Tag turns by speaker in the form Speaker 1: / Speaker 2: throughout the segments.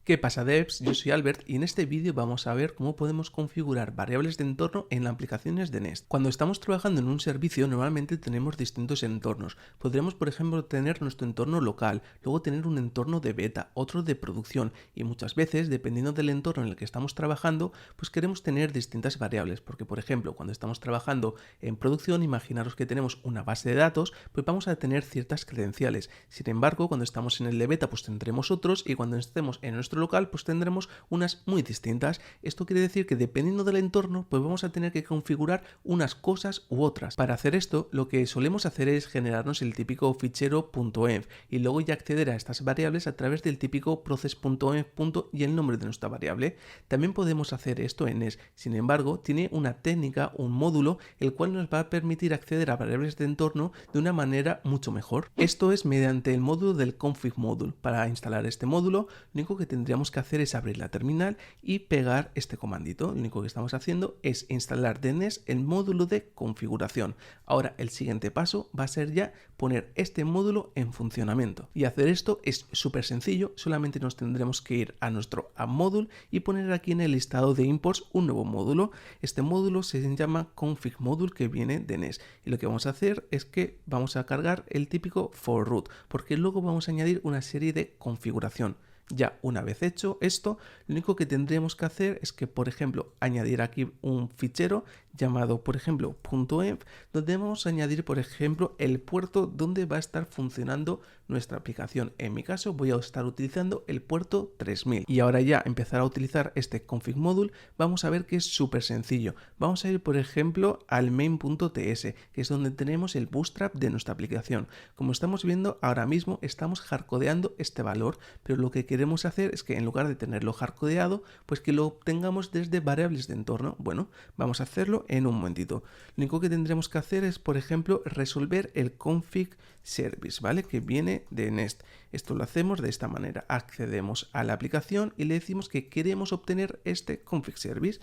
Speaker 1: ¿Qué pasa, devs? Yo soy Albert y en este vídeo vamos a ver cómo podemos configurar variables de entorno en las aplicaciones de Nest. Cuando estamos trabajando en un servicio normalmente tenemos distintos entornos. Podremos, por ejemplo, tener nuestro entorno local, luego tener un entorno de beta, otro de producción y muchas veces, dependiendo del entorno en el que estamos trabajando, pues queremos tener distintas variables porque, por ejemplo, cuando estamos trabajando en producción, imaginaros que tenemos una base de datos, pues vamos a tener ciertas credenciales. Sin embargo, cuando estamos en el de beta, pues tendremos otros y cuando estemos en nuestro local pues tendremos unas muy distintas. Esto quiere decir que dependiendo del entorno pues vamos a tener que configurar unas cosas u otras. Para hacer esto lo que solemos hacer es generarnos el típico fichero .env y luego ya acceder a estas variables a través del típico process.env y el nombre de nuestra variable. También podemos hacer esto en Nest, sin embargo tiene una técnica, un módulo, el cual nos va a permitir acceder a variables de entorno de una manera mucho mejor. Esto es mediante el módulo del config module. Para instalar este módulo lo único que tendríamos que hacer es abrir la terminal y pegar este comandito. Lo único que estamos haciendo es instalar de Nest el módulo de configuración. Ahora el siguiente paso va a ser ya poner este módulo en funcionamiento. Y hacer esto es súper sencillo, solamente nos tendremos que ir a nuestro app module y poner aquí en el listado de imports un nuevo módulo. Este módulo se llama config module que viene de Nest. Y lo que vamos a hacer es que vamos a cargar el típico for root, porque luego vamos a añadir una serie de configuración. Ya una vez hecho esto, lo único que tendríamos que hacer es que, por ejemplo, añadir aquí un fichero llamado, por ejemplo, .env, donde vamos a añadir, por ejemplo, el puerto donde va a estar funcionando nuestra aplicación. En mi caso voy a estar utilizando el puerto 3000. Y ahora ya empezar a utilizar este config module, vamos a ver que es súper sencillo. Vamos a ir, por ejemplo, al main.ts, que es donde tenemos el bootstrap de nuestra aplicación. Como estamos viendo, ahora mismo estamos hardcodeando este valor, pero lo que queremos hacer es que en lugar de tenerlo hardcodeado, pues que lo obtengamos desde variables de entorno. Bueno, vamos a hacerlo en un momentito. Lo único que tendremos que hacer es, por ejemplo, resolver el config service, ¿vale? Que viene de Nest. Esto lo hacemos de esta manera. Accedemos a la aplicación y le decimos que queremos obtener este config service,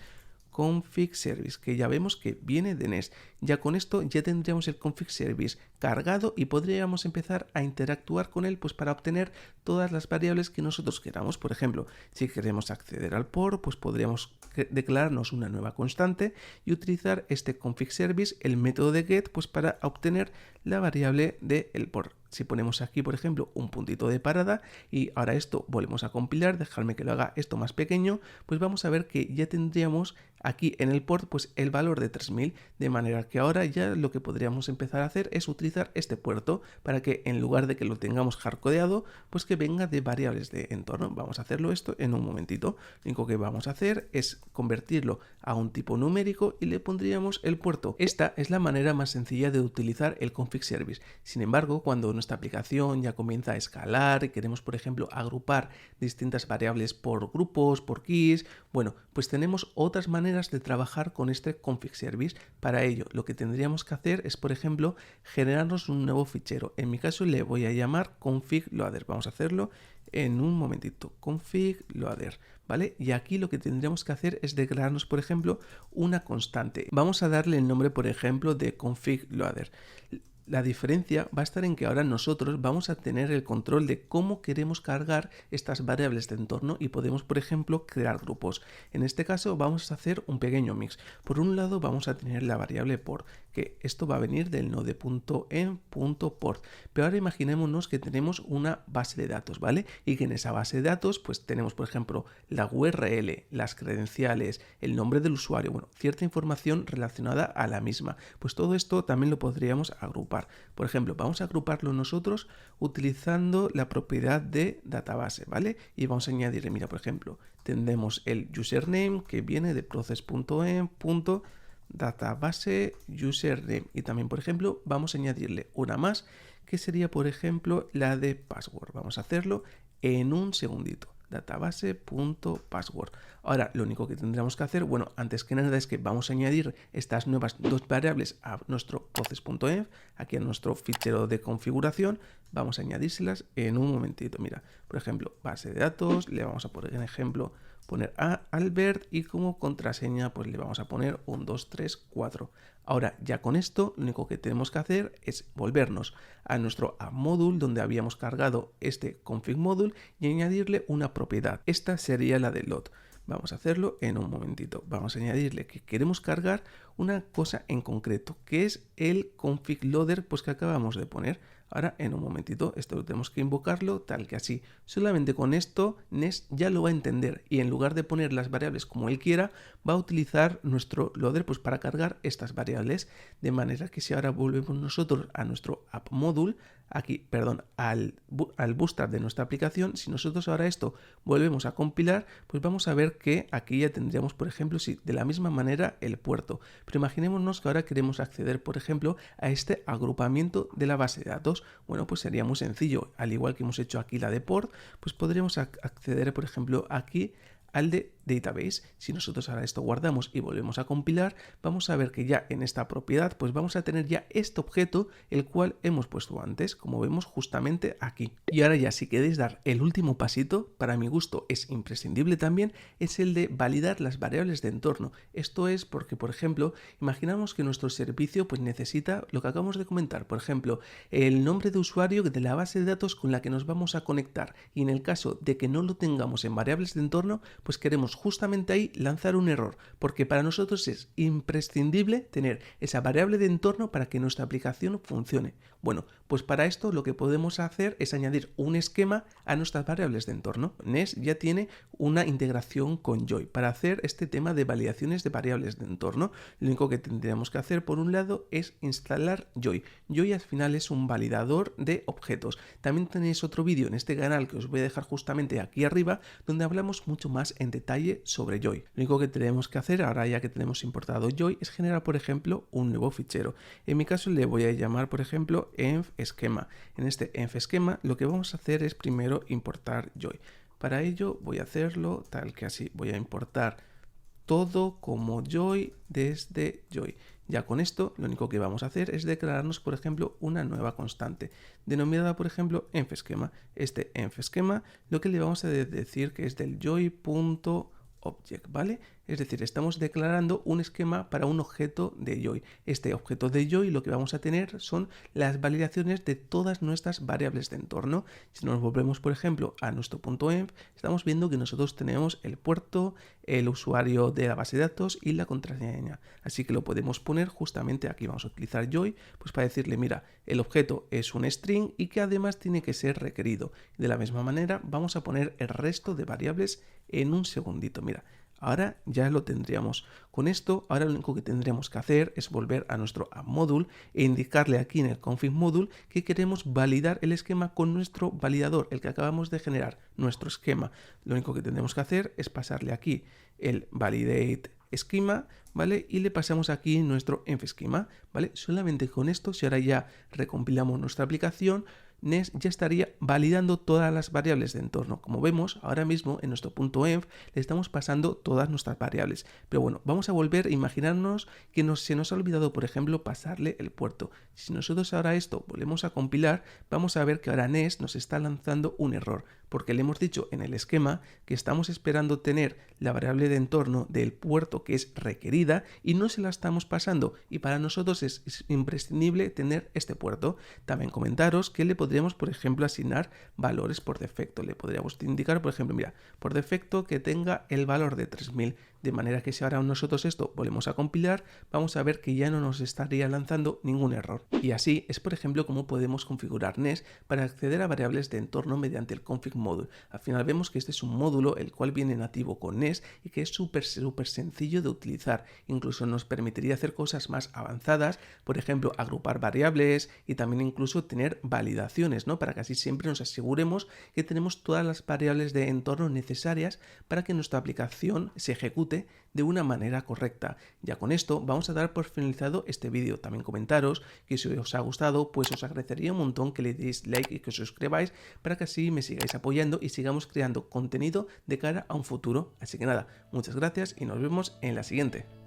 Speaker 1: que ya vemos que viene de Nest. Ya con esto ya tendríamos el config service cargado y podríamos empezar a interactuar con él pues para obtener todas las variables que nosotros queramos. Por ejemplo, si queremos acceder al port, pues podríamos declararnos una nueva constante y utilizar este config service, el método de get, pues para obtener la variable del port. Si ponemos aquí, por ejemplo, un puntito de parada y ahora esto volvemos a compilar, dejarme que lo haga esto más pequeño, pues vamos a ver que ya tendríamos aquí en el port pues el valor de 3000, de manera que ahora ya lo que podríamos empezar a hacer es utilizar este puerto para que en lugar de que lo tengamos hardcodeado, pues que venga de variables de entorno. Vamos a hacerlo esto en un momentito. Lo único que vamos a hacer es convertirlo a un tipo numérico y le pondríamos el puerto. Esta es la manera más sencilla de utilizar el config service. Sin embargo, cuando nuestra aplicación ya comienza a escalar y queremos, por ejemplo, agrupar distintas variables por grupos, por keys, bueno, pues tenemos otras maneras de trabajar con este config service. Para ello, lo que tendríamos que hacer es, por ejemplo, generarnos un nuevo fichero. En mi caso le voy a llamar config loader. Vamos a hacerlo en un momentito. Config loader, ¿vale? Y aquí lo que tendríamos que hacer es declararnos, por ejemplo, una constante. Vamos a darle el nombre, por ejemplo, de config loader. La diferencia va a estar en que ahora nosotros vamos a tener el control de cómo queremos cargar estas variables de entorno y podemos, por ejemplo, crear grupos. En este caso vamos a hacer un pequeño mix. Por un lado vamos a tener la variable port, que esto va a venir del node.env.port. Pero ahora imaginémonos que tenemos una base de datos, ¿vale? Y que en esa base de datos pues tenemos, por ejemplo, la URL, las credenciales, el nombre del usuario, bueno, cierta información relacionada a la misma. Pues todo esto también lo podríamos agrupar. Por ejemplo, vamos a agruparlo nosotros utilizando la propiedad de database, ¿vale? Y vamos a añadirle, mira, por ejemplo, tendremos el username que viene de process.env.database username y también, por ejemplo, vamos a añadirle una más que sería, por ejemplo, la de password. Vamos a hacerlo en un segundito. Database.password. Ahora lo único que tendremos que hacer, bueno, antes que nada es que vamos a añadir estas nuevas dos variables a nuestro process.env, aquí a nuestro fichero de configuración. Vamos a añadírselas en un momentito. Mira, por ejemplo, base de datos, le vamos a poner en ejemplo poner a Albert y como contraseña pues le vamos a poner 1, 2, 3, 4. Ahora ya con esto lo único que tenemos que hacer es volvernos a nuestro app module donde habíamos cargado este config module y añadirle una propiedad. Esta sería la de load. Vamos a hacerlo en un momentito. Vamos a añadirle que queremos cargar una cosa en concreto, que es el config loader pues que acabamos de poner. Ahora en un momentito esto lo tenemos que invocarlo tal que así. Solamente con esto Nest ya lo va a entender y en lugar de poner las variables como él quiera, va a utilizar nuestro loader pues para cargar estas variables. De manera que si ahora volvemos nosotros a nuestro app module, aquí, perdón, al bootstrap de nuestra aplicación, si nosotros ahora esto volvemos a compilar, pues vamos a ver que aquí ya tendríamos, por ejemplo, sí, de la misma manera el puerto. Pero imaginémonos que ahora queremos acceder, por ejemplo, a este agrupamiento de la base de datos. Bueno, pues sería muy sencillo. Al igual que hemos hecho aquí la de port, pues podremos acceder, por ejemplo, aquí al de database. Si nosotros ahora esto guardamos y volvemos a compilar, vamos a ver que ya en esta propiedad pues vamos a tener ya este objeto el cual hemos puesto antes, como vemos justamente aquí. Y ahora ya si queréis dar el último pasito, para mi gusto es imprescindible también, es el de validar las variables de entorno. Esto es porque, por ejemplo, imaginamos que nuestro servicio pues necesita lo que acabamos de comentar, por ejemplo, el nombre de usuario de la base de datos con la que nos vamos a conectar, y en el caso de que no lo tengamos en variables de entorno, pues queremos justamente ahí lanzar un error, porque para nosotros es imprescindible tener esa variable de entorno para que nuestra aplicación funcione. Bueno, pues para esto lo que podemos hacer es añadir un esquema a nuestras variables de entorno. Nest ya tiene una integración con Joy para hacer este tema de validaciones de variables de entorno. Lo único que tendríamos que hacer por un lado es instalar Joy. Joy al final es un validador de objetos. También tenéis otro vídeo en este canal que os voy a dejar justamente aquí arriba donde hablamos mucho más en detalle sobre Joy. Lo único que tenemos que hacer ahora ya que tenemos importado Joy es generar, por ejemplo, un nuevo fichero. En mi caso le voy a llamar, por ejemplo, env esquema. En este env esquema lo que vamos a hacer es primero importar Joy. Para ello voy a hacerlo tal que así. Voy a importar todo como Joy desde Joy. Ya con esto lo único que vamos a hacer es declararnos, por ejemplo, una nueva constante denominada, por ejemplo, env esquema. Este env esquema lo que le vamos a decir que es del joy.object, ¿vale? Es decir, estamos declarando un esquema para un objeto de Joy. Este objeto de Joy lo que vamos a tener son las validaciones de todas nuestras variables de entorno. Si nos volvemos, por ejemplo, a nuestro .env, estamos viendo que nosotros tenemos el puerto, el usuario de la base de datos y la contraseña. Así que lo podemos poner justamente aquí. Vamos a utilizar Joy pues para decirle, mira, el objeto es un string y que además tiene que ser requerido. De la misma manera vamos a poner el resto de variables en un segundito. Mira, ahora ya lo tendríamos. Con esto, ahora lo único que tendríamos que hacer es volver a nuestro app module e indicarle aquí en el config module que queremos validar el esquema con nuestro validador, el que acabamos de generar, nuestro esquema. Lo único que tendremos que hacer es pasarle aquí el validate esquema, ¿vale? Y le pasamos aquí nuestro env esquema, ¿vale? Solamente con esto, si ahora ya recompilamos nuestra aplicación, Nest ya estaría validando todas las variables de entorno. Como vemos, ahora mismo en nuestro .env le estamos pasando todas nuestras variables. Pero bueno, vamos a volver a imaginarnos que se nos ha olvidado, por ejemplo, pasarle el puerto. Si nosotros ahora esto volvemos a compilar, vamos a ver que ahora Nest nos está lanzando un error, porque le hemos dicho en el esquema que estamos esperando tener la variable de entorno del puerto que es requerida y no se la estamos pasando, y para nosotros es imprescindible tener este puerto. También comentaros que le podríamos, por ejemplo, asignar valores por defecto. Le podríamos indicar, por ejemplo, mira, por defecto que tenga el valor de 3000. De manera que si ahora nosotros esto volvemos a compilar, vamos a ver que ya no nos estaría lanzando ningún error. Y así es, por ejemplo, como podemos configurar Nest para acceder a variables de entorno mediante el config module. Al final vemos que este es un módulo el cual viene nativo con Nest y que es súper sencillo de utilizar. Incluso nos permitiría hacer cosas más avanzadas, por ejemplo, agrupar variables y también incluso tener validaciones, ¿no? Para que así siempre nos aseguremos que tenemos todas las variables de entorno necesarias para que nuestra aplicación se ejecute de una manera correcta. Ya con esto vamos a dar por finalizado este vídeo. También comentaros que si os ha gustado, pues os agradecería un montón que le deis like y que os suscribáis para que así me sigáis apoyando y sigamos creando contenido de cara a un futuro. Así que nada, muchas gracias y nos vemos en la siguiente.